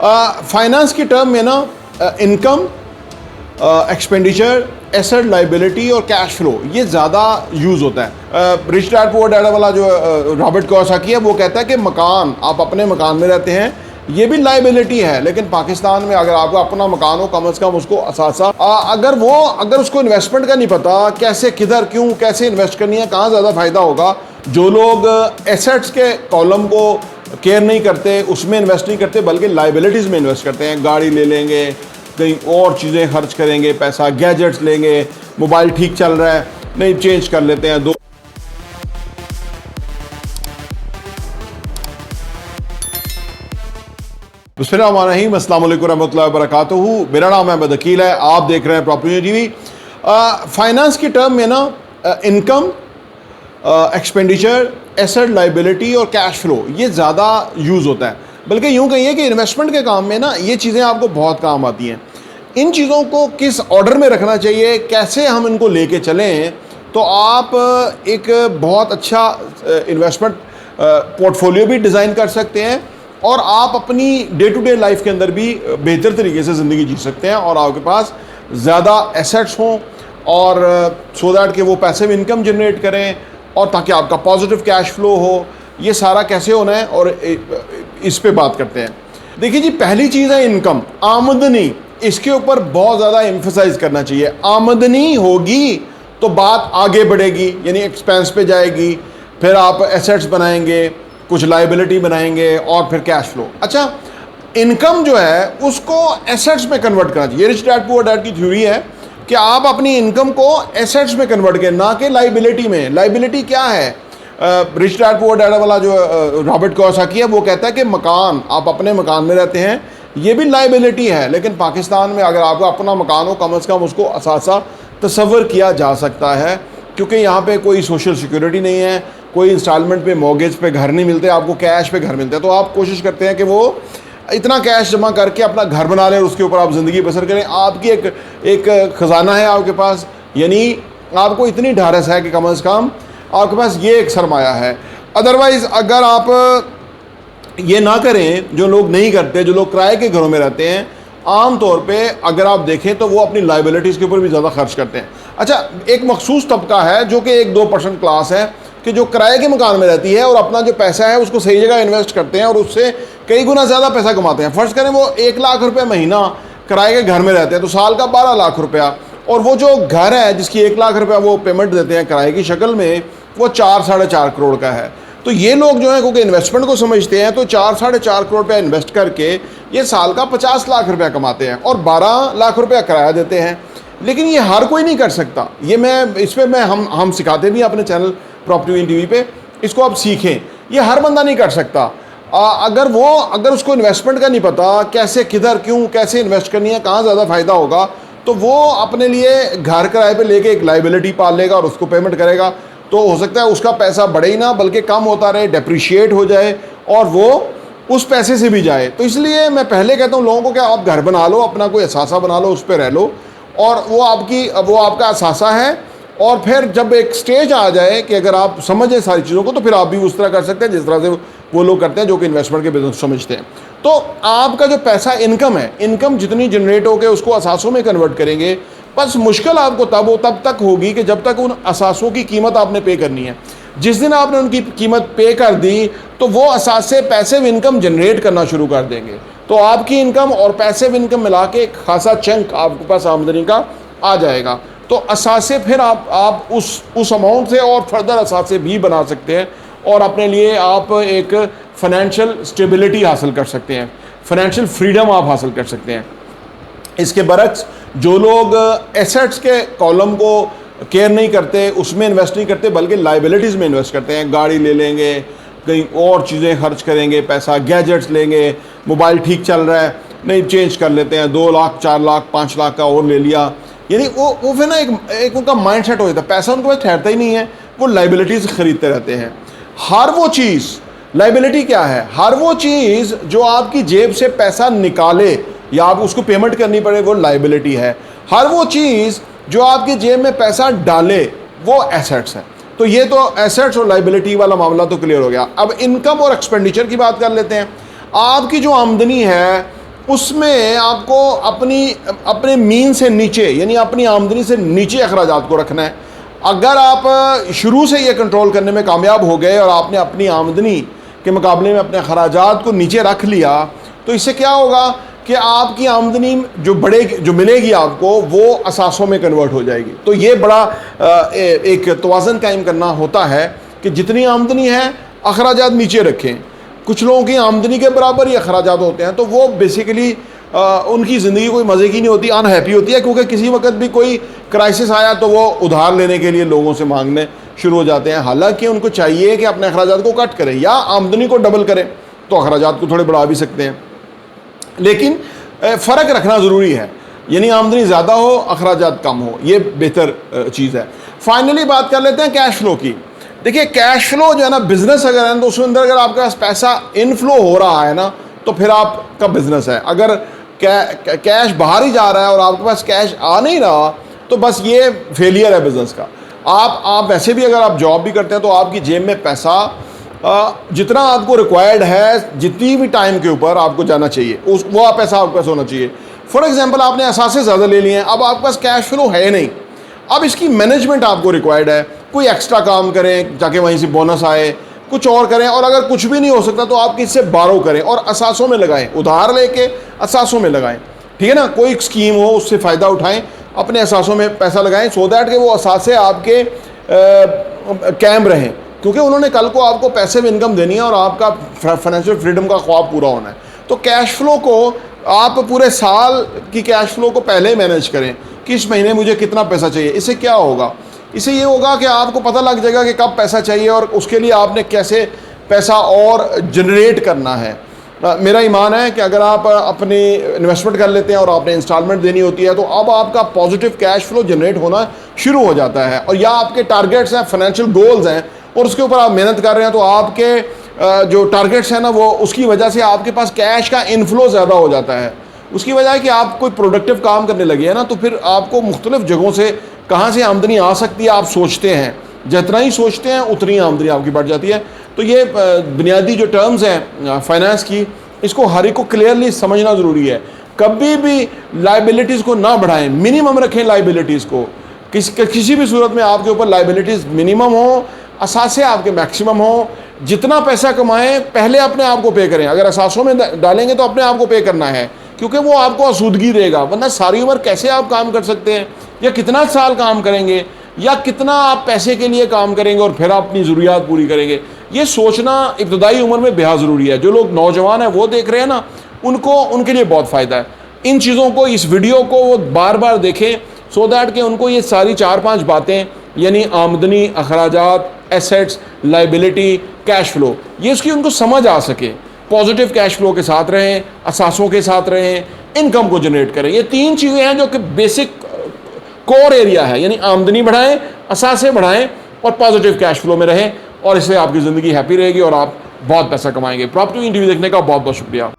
Finance की term में ना इनकम, एक्सपेंडिचर, एसेट, लाइबिलिटी और कैश फ्लो ये ज़्यादा यूज़ होता है। रिच डैड पुअर डैड वाला जो रॉबर्ट कियोसाकी है वो कहता है कि मकान, आप अपने मकान में रहते हैं, ये भी लाइबिलिटी है। लेकिन पाकिस्तान में अगर आपका अपना मकान हो, कम से कम उसको असासा अगर उसको इन्वेस्टमेंट का नहीं पता, कैसे, किधर, क्यों, कैसे इन्वेस्ट करनी है, कहाँ ज़्यादा फ़ायदा होगा। जो लोग एसेट्स के कॉलम को केयर नहीं करते, उसमें इन्वेस्ट नहीं करते, बल्कि लाइबिलिटीज़ में इन्वेस्ट करते हैं। गाड़ी ले लेंगे, कहीं और चीज़ें खर्च करेंगे, पैसा, गैजेट्स लेंगे, मोबाइल ठीक चल रहा है, नहीं चेंज कर लेते हैं दो। बिस्मिल्लाहिर्रहमानिर्रहीम, अस्सलाम वालेकुम रहमतुल्लाहि व बरकातुहू। मेरा नाम अहमद अकील है, आप देख रहे हैं प्रॉपर्टी टीवी। फाइनेंस की टर्म में ना इनकम, एक्सपेंडिचर, एसेट, लाइबिलिटी और कैश फ्लो ये ज़्यादा यूज़ होता है। बल्कि यूँ कहिए कि इन्वेस्टमेंट के काम में ना ये चीज़ें आपको बहुत काम आती हैं। इन चीज़ों को किस ऑर्डर में रखना चाहिए, कैसे हम इनको लेके चलें, तो आप एक बहुत अच्छा इन्वेस्टमेंट पोर्टफोलियो भी डिज़ाइन कर सकते हैं और आप अपनी डे टू डे लाइफ के अंदर भी बेहतर तरीके से ज़िंदगी जी सकते हैं और आपके पास ज़्यादा एसेट्स हों और सो दैट कि वो पैसिव इनकम जनरेट करें और ताकि आपका पॉजिटिव कैश फ्लो हो। ये सारा कैसे होना है और इस पे बात करते हैं। देखिए जी, पहली चीज़ है इनकम, आमदनी। इसके ऊपर बहुत ज़्यादा एम्फसाइज करना चाहिए। आमदनी होगी तो बात आगे बढ़ेगी, यानी एक्सपेंस पे जाएगी, फिर आप एसेट्स बनाएंगे, कुछ लाइबिलिटी बनाएंगे और फिर कैश फ्लो। अच्छा, इनकम जो है उसको एसेट्स में कन्वर्ट करना चाहिए। रिच डैड पुअर डैड की थ्योरी है कि आप अपनी इनकम को एसेट्स में कन्वर्ट करें, ना कि लाइबिलिटी में। लाइबिलिटी क्या है? रिच डैड पुअर डैड वाला जो रॉबर्ट कियोसाकी है वो कहता है कि मकान, आप अपने मकान में रहते हैं, ये भी लाइबिलिटी है। लेकिन पाकिस्तान में अगर आपका अपना मकान हो, कम से कम उसको असासा तसव्वुर किया जा सकता है, क्योंकि यहाँ पे कोई सोशल सिक्योरिटी नहीं है, कोई इंस्टॉलमेंट पे, मॉर्गेज पे घर नहीं मिलते, आपको कैश पे घर मिलते हैं। तो आप कोशिश करते हैं कि वो इतना कैश जमा करके अपना घर बना लें और उसके ऊपर आप ज़िंदगी बसर करें। आपकी एक ख़जाना है आपके पास, यानी आपको इतनी ढारस है कि कम से कम आपके पास ये एक सरमाया है। अदरवाइज़ अगर आप ये ना करें, जो लोग नहीं करते, जो लोग किराए के घरों में रहते हैं, आम तौर पे अगर आप देखें तो वो अपनी लाइबिलिटीज़ के ऊपर भी ज़्यादा खर्च करते हैं। अच्छा, एक मखसूस तबका है जो कि 1-2% क्लास है कि जो किराए के मकान में रहती है और अपना जो पैसा है उसको सही जगह इन्वेस्ट करते हैं और उससे कई गुना ज़्यादा पैसा कमाते हैं। फ़र्ज़ करें वो 1 लाख रुपये महीना किराए के घर में रहते हैं तो साल का 12 लाख रुपया, और वो जो घर है जिसकी 1 लाख रुपया वो पेमेंट देते हैं किराए की शक्ल में, वो 4-4.5 करोड़ का है। तो ये लोग जो है क्योंकि इन्वेस्टमेंट को समझते हैं तो 4-4.5 करोड़ रुपया इन्वेस्ट करके ये साल का 50 लाख रुपया कमाते हैं और 12 लाख रुपया किराया देते हैं। लेकिन ये हर कोई नहीं कर सकता। ये मैं इस पर हम सिखाते भी हैं अपने चैनल प्रॉपर्टी टीवी पे, इसको आप सीखें। ये हर बंदा नहीं कर सकता। अगर उसको इन्वेस्टमेंट का नहीं पता, कैसे, किधर, क्यों, कैसे इन्वेस्ट करनी है, कहाँ ज़्यादा फ़ायदा होगा, तो वो अपने लिए घर किराए पे लेके एक लाइबिलिटी पाल लेगा और उसको पेमेंट करेगा। तो हो सकता है उसका पैसा बढ़े ही ना, बल्कि कम होता रहे, डेप्रिशिएट हो जाए और वो उस पैसे से भी जाए। तो इसलिए मैं पहले कहता हूँ लोगों को कि आप घर बना लो, अपना कोई असासा बना लो, उस पर रह लो और वो आपका असासा है। और फिर जब एक स्टेज आ जाए कि अगर आप समझें सारी चीज़ों को, तो फिर आप भी उस तरह कर सकते हैं जिस तरह से वो लोग करते हैं जो कि इन्वेस्टमेंट के बिजनेस समझते हैं। तो आपका जो पैसा इनकम है, इनकम जितनी जनरेट होकर उसको असासों में कन्वर्ट करेंगे। बस मुश्किल आपको तब तक होगी कि जब तक उन असासों की कीमत आपने पे करनी है। जिस दिन आपने उनकी कीमत पे कर दी तो वो असासे पैसिव इनकम जनरेट करना शुरू कर देंगे। तो आपकी इनकम और पैसिव इनकम मिला के एक खासा चंक आपके पास आमदनी का आ जाएगा। तो असासे फिर आप उस अमाउंट से और फर्दर असासे भी बना सकते हैं और अपने लिए आप एक फाइनेंशियल स्टेबिलिटी हासिल कर सकते हैं, फाइनेंशियल फ्रीडम आप हासिल कर सकते हैं। इसके बरक्स जो लोग एसेट्स के कॉलम को केयर नहीं करते, उसमें इन्वेस्ट नहीं करते, बल्कि लाइबिलिटीज़ में इन्वेस्ट करते हैं। गाड़ी ले लेंगे, कहीं और चीज़ें खर्च करेंगे, पैसा, गैजेट्स लेंगे, मोबाइल ठीक चल रहा है, नहीं चेंज कर लेते हैं, 2 लाख, 4 लाख, 5 लाख का और ले लिया। यानी वो फिर ना एक उनका माइंड सेट हो जाता है, पैसा उनके पास ठहरता ही नहीं है, वो लाइबिलिटीज़ ख़रीदते रहते हैं। हर वो चीज़, लाइबिलिटी क्या है? हर वो चीज़ जो आपकी जेब से पैसा निकाले या आप उसको पेमेंट करनी पड़े, वो लाइबिलिटी है। हर वो चीज़ जो आपकी जेब में पैसा डाले, वो एसेट्स है। तो ये तो एसेट्स और लाइबिलिटी वाला मामला तो क्लियर हो गया। अब इनकम और एक्सपेंडिचर की बात कर लेते हैं। आपकी जो आमदनी है उसमें आपको अपने मीन से नीचे यानी अपनी आमदनी से नीचे अखराजात को रखना है। अगर आप शुरू से ये कंट्रोल करने में कामयाब हो गए और आपने अपनी आमदनी के मुकाबले में अपने अखराजात को नीचे रख लिया, तो इससे क्या होगा कि आपकी आमदनी जो मिलेगी आपको वो असासों में कन्वर्ट हो जाएगी। तो ये बड़ा एक तवाज़न कायम करना होता है कि जितनी आमदनी है अखराजात नीचे रखें। कुछ लोगों की आमदनी के बराबर ही अखराजात होते हैं, तो वो बेसिकली उनकी ज़िंदगी कोई मज़े की नहीं होती, अनहैप्पी होती है, क्योंकि किसी वक्त भी कोई क्राइसिस आया तो वो उधार लेने के लिए लोगों से मांगने शुरू हो जाते हैं। हालांकि उनको चाहिए कि अपने अखराजात को कट करें या आमदनी को डबल करें, तो अखराजात को थोड़े बढ़ा भी सकते हैं, लेकिन फ़र्क रखना ज़रूरी है, यानी आमदनी ज़्यादा हो अखराजात कम हो, ये बेहतर चीज़ है। फाइनली बात कर लेते हैं कैश फ्लो की। देखिए कैश फ्लो जो है ना, बिज़नेस अगर है तो उसके अंदर अगर आपके पास पैसा इनफ्लो हो रहा है ना, तो फिर आपका बिज़नेस है। अगर कैश बाहर ही जा रहा है और आपके पास कैश आ नहीं रहा, तो बस ये फेलियर है बिज़नेस का। आप वैसे भी अगर आप जॉब भी करते हैं तो आपकी जेब में पैसा जितना आपको रिक्वायर्ड है, जितनी भी टाइम के ऊपर आपको जाना चाहिए वो पैसा आपके पास होना चाहिए। फॉर एग्जांपल आपने असासे ज़्यादा ले लिए हैं, अब आपके पास कैश फ्लो है नहीं, अब इसकी मैनेजमेंट आपको रिक्वायर्ड है। कोई एक्स्ट्रा काम करें जाके वहीं से बोनस आए, कुछ और करें, और अगर कुछ भी नहीं हो सकता तो आप किससे बारो करें और असासों में लगाएं, उधार लेके असासों में लगाएं, ठीक है ना। कोई स्कीम हो उससे फ़ायदा उठाएं, अपने असासों में पैसा लगाएं, सो दैट कि वो असासे आपके कायम रहें, क्योंकि उन्होंने कल को आपको पैसे में इनकम देनी है और आपका फाइनेंशियल फ्रीडम का ख्वाब पूरा होना है। तो कैश फ्लो को आप पूरे साल की कैश फ्लो को पहले मैनेज करें कि इस महीने मुझे कितना पैसा चाहिए। इससे क्या होगा, इससे ये होगा कि आपको पता लग जाएगा कि कब पैसा चाहिए और उसके लिए आपने कैसे पैसा और जनरेट करना है। मेरा ईमान है कि अगर आप अपनी इन्वेस्टमेंट कर लेते हैं और आपने इंस्टॉलमेंट देनी होती है, तो अब आपका पॉजिटिव कैश फ्लो जनरेट होना शुरू हो जाता है। और या आपके टारगेट्स हैं, फाइनेंशियल गोल्स हैं, और उसके ऊपर आप मेहनत कर रहे हैं, तो आपके जो टारगेट्स हैं ना, वो उसकी वजह से आपके पास कैश का इनफ्लो ज़्यादा हो जाता है। उसकी वजह है कि आप कोई प्रोडक्टिव काम करने लगे हैं ना, तो फिर आपको मुख्तलिफ जगहों से कहाँ से आमदनी आ सकती है आप सोचते हैं, जितना ही सोचते हैं उतनी आमदनी आपकी बढ़ जाती है। तो ये बुनियादी जो टर्म्स हैं फाइनेंस की, इसको हर एक को क्लियरली समझना ज़रूरी है। कभी भी लाइबिलिटीज़ को ना बढ़ाएं, मिनिमम रखें लाइबिलिटीज़ को। किसी भी सूरत में आपके ऊपर लाइबिलिटीज़ मिनिमम हो, असासे आपके मैक्सिमम हो। जितना पैसा कमाएं पहले अपने आप को पे करें। अगर असासों में डालेंगे तो अपने आप को पे करना है, क्योंकि वो आपको आसूदगी देगा, वरना सारी उम्र कैसे आप काम कर सकते हैं, या कितना साल काम करेंगे, या कितना आप पैसे के लिए काम करेंगे और फिर आप अपनी ज़रूरियात पूरी करेंगे। ये सोचना इब्तदाई उम्र में बेहद ज़रूरी है। जो लोग नौजवान हैं वो देख रहे हैं ना, उनके लिए बहुत फ़ायदा है। इन चीज़ों को, इस वीडियो को वो बार बार देखें, सो दैट कि उनको ये सारी 4-5 बातें, यानी आमदनी, अखराजात, एसेट्स, लाइबिलिटी, कैश फ्लो, ये उसकी उनको समझ आ सके। पॉजिटिव कैश फ्लो के साथ रहें, असासों के साथ रहें, इनकम को जनरेट करें। ये 3 चीज़ें हैं जो कि बेसिक कोर एरिया है, यानी आमदनी बढ़ाएं, असासे बढ़ाएं और पॉजिटिव कैश फ्लो में रहें, और इससे आपकी ज़िंदगी हैप्पी रहेगी और आप बहुत पैसा कमाएंगे। प्रॉपर्टी इंटरव्यू देखने का बहुत बहुत शुक्रिया।